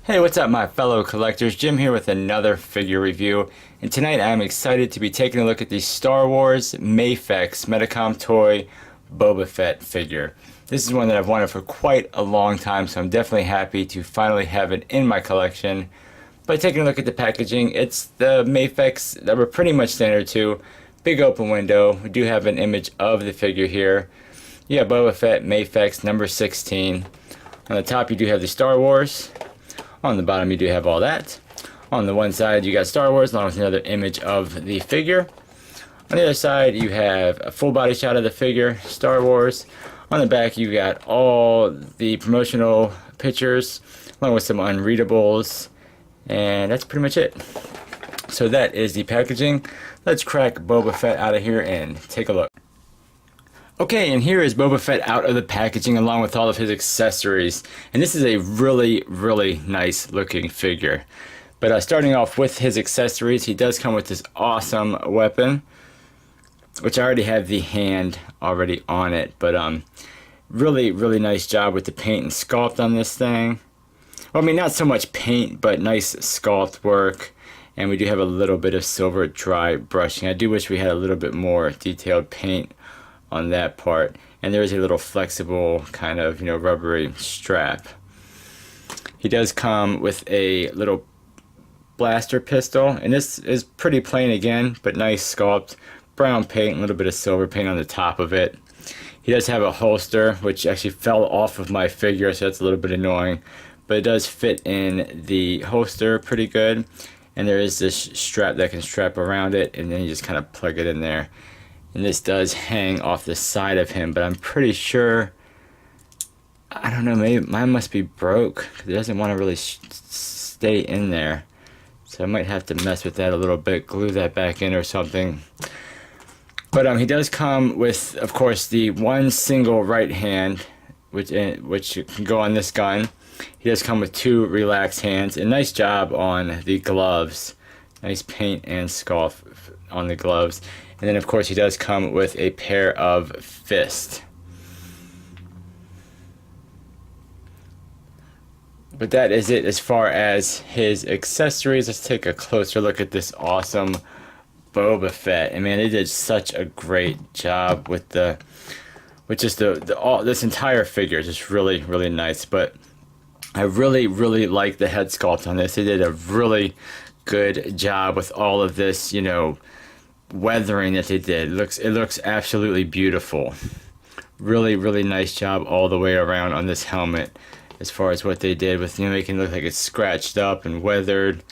Hey, what's up my fellow collectors? Jim here with another figure review, and tonight I'm excited to be taking a look at the Star Wars Mafex Medicom toy Boba Fett figure. This is one that I've wanted for quite a long time, so I'm definitely happy to finally have it in my collection. By taking a look at the packaging, it's the Mafex that we're pretty much standard to. Big open window. We do have an image of the figure here. You have Boba Fett Mafex number 16. On the top you do have the Star Wars. On the bottom you do have all that. On the one side you got Star Wars along with another image of the figure. On the other side you have a full body shot of the figure, Star Wars. On the back you got all the promotional pictures along with some unreadables, and that's pretty much it. So that is the packaging. Let's crack Boba Fett out of here and take a look. Okay, and here is Boba Fett out of the packaging along with all of his accessories. And this is a really nice looking figure. But starting off with his accessories, he does come with this awesome weapon, which I already have the hand already on it. But really nice job with the paint and sculpt on this thing. Well, I mean, not so much paint, but nice sculpt work. And we do have a little bit of silver dry brushing. I do wish we had a little bit more detailed paint on that part, and there is a little flexible kind of, rubbery strap. He does come with a little blaster pistol, and this is pretty plain again, but nice sculpt, brown paint, a little bit of silver paint on the top of it. He does have a holster, which actually fell off of my figure, so that's a little bit annoying, but it does fit in the holster pretty good, and there is this strap that can strap around it, and then you just kind of plug it in there. And this does hang off the side of him, but I'm pretty sure, I don't know, maybe mine must be broke. It doesn't want to really stay in there. So I might have to mess with that a little bit, glue that back in or something. But he does come with, of course, the one single right hand, which can go on this gun. He does come with two relaxed hands, and nice job on the gloves. Nice paint and sculpt on the gloves. And then of course he does come with a pair of fists. But that is it as far as his accessories. Let's take a closer look at this awesome Boba Fett. And man, they did such a great job with this entire figure. Just really nice. But I really like the head sculpt on this. They did a really good job with all of this, weathering that they did. It looks absolutely beautiful. Really nice job all the way around on this helmet as far as what they did with making it look like it's scratched up and weathered.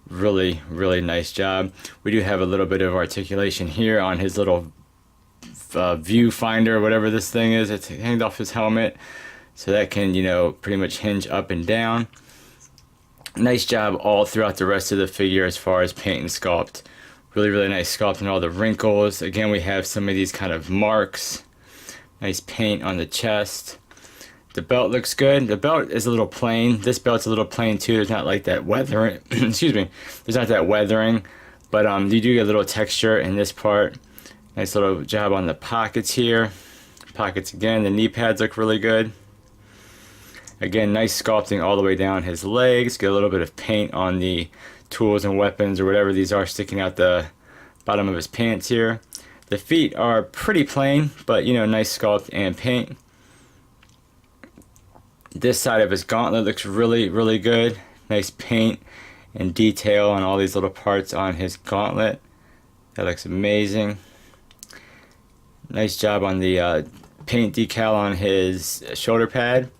Really nice job. We do have a little bit of articulation here on his little viewfinder, whatever this thing is. It's hanged off his helmet, so that can pretty much hinge up and down. Nice job all throughout the rest of the figure as far as paint and sculpt. Really nice sculpt on all the wrinkles. Again, we have some of these kind of marks. Nice paint on the chest. The belt looks good. The belt is a little plain. This belt's a little plain too. There's not like that weathering. Excuse me. There's not that weathering, but you do get a little texture in this part. Nice little job on the pockets here. Pockets again. The knee pads look really good. Again, nice sculpting all the way down his legs. Get a little bit of paint on the tools and weapons or whatever these are sticking out the bottom of his pants here. The feet are pretty plain, but nice sculpt and paint. This side of his gauntlet looks really good. Nice paint and detail on all these little parts on his gauntlet. That looks amazing. Nice job on the paint decal on his shoulder pad.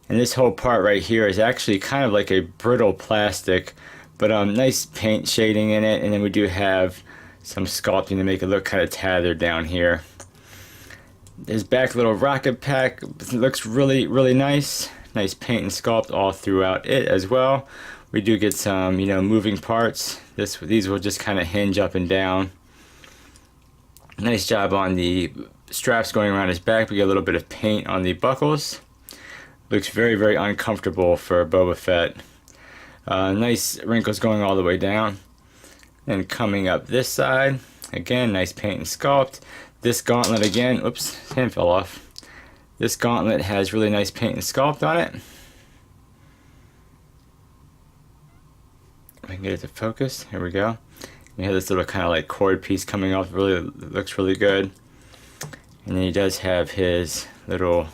And this whole part right here is actually kind of like a brittle plastic, but nice paint shading in it. And then we do have some sculpting to make it look kind of tethered down here. His back little rocket pack looks really nice. Nice paint and sculpt all throughout it as well. We do get some moving parts. These will just kind of hinge up and down. Nice job on the straps going around his back. We get a little bit of paint on the buckles. Looks very uncomfortable for Boba Fett. Nice wrinkles going all the way down. And coming up this side, again, nice paint and sculpt. This gauntlet again, oops, hand fell off. This gauntlet has really nice paint and sculpt on it. I can get it to focus. Here we go. You have this little kind of like cord piece coming off. Really looks really good. And then he does have his little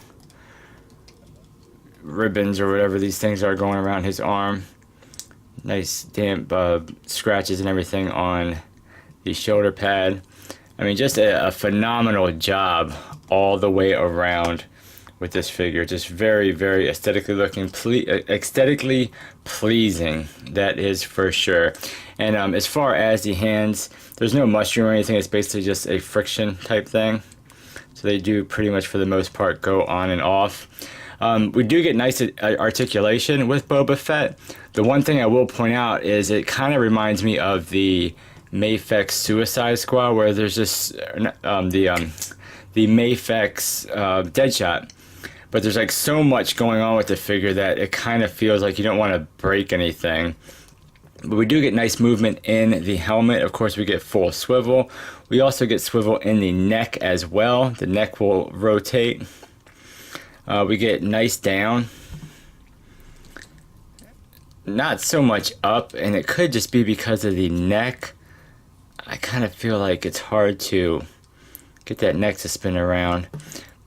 ribbons or whatever these things are going around his arm. Nice damp scratches and everything on the shoulder pad. I mean, just a phenomenal job all the way around with this figure. Just very, very aesthetically looking, aesthetically pleasing, that is for sure. And as far as the hands, there's no mushroom or anything. It's basically just a friction type thing. So they do pretty much for the most part go on and off. We do get nice articulation with Boba Fett. The one thing I will point out is it kind of reminds me of the Mafex Suicide Squad, where there's this the Mafex Deadshot, but there's like so much going on with the figure that it kind of feels like you don't want to break anything. But we do get nice movement in the helmet. Of course, we get full swivel. We also get swivel in the neck as well. The neck will rotate. We get nice down. Not so much up, and it could just be because of the neck. I kind of feel like it's hard to get that neck to spin around.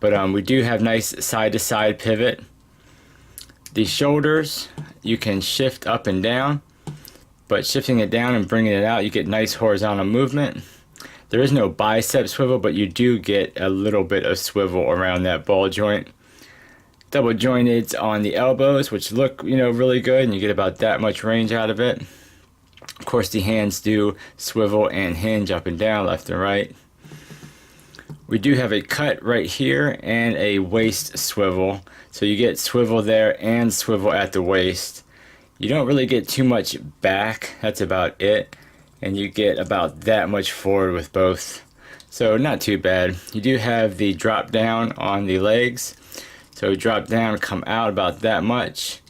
But we do have nice side-to-side pivot. The shoulders, you can shift up and down, but shifting it down and bringing it out, you get nice horizontal movement. There is no bicep swivel, but you do get a little bit of swivel around that ball joint. Double jointed on the elbows, which look, really good, and you get about that much range out of it. Of course, the hands do swivel and hinge up and down, left and right. We do have a cut right here and a waist swivel. So you get swivel there and swivel at the waist. You don't really get too much back, that's about it. And you get about that much forward with both. So not too bad. You do have the drop down on the legs. So drop down, come out about that much,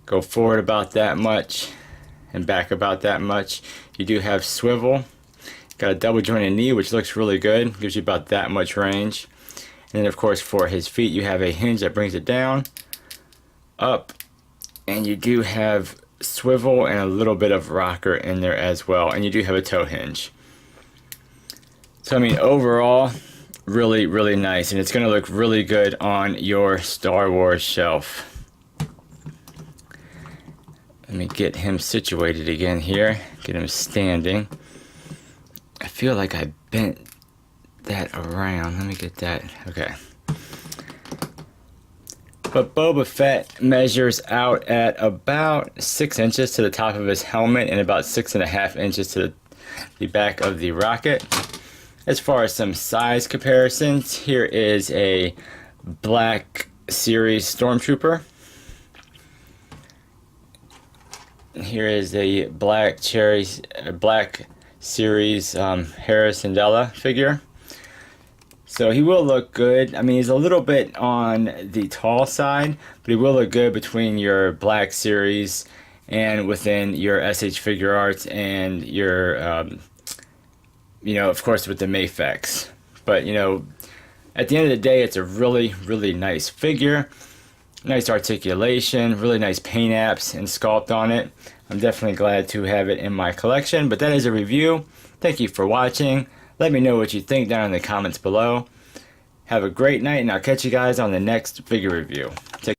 go forward about that much, and back about that much. You do have swivel. Got a double jointed knee, which looks really good, gives you about that much range. And then of course for his feet, you have a hinge that brings it down, up, and you do have swivel and a little bit of rocker in there as well. And you do have a toe hinge. So I mean, overall, really, really nice, and it's going to look really good on your Star Wars shelf. Let me get him situated again here, get him standing. I feel like I bent that around. Let me get that. Okay. But Boba Fett measures out at about 6 inches to the top of his helmet and about 6.5 inches to the back of the rocket. As far as some size comparisons, here is a Black Series Stormtrooper. Here is a Black Series Harrison Della figure. So he will look good. I mean, he's a little bit on the tall side, but he will look good between your Black Series and within your SH Figure Arts and your of course with the Mafex. But at the end of the day, it's a really, really nice figure. Nice articulation, really nice paint apps and sculpt on it. I'm definitely glad to have it in my collection. But that is a review. Thank you for watching. Let me know what you think down in the comments below. Have a great night, and I'll catch you guys on the next figure review. Take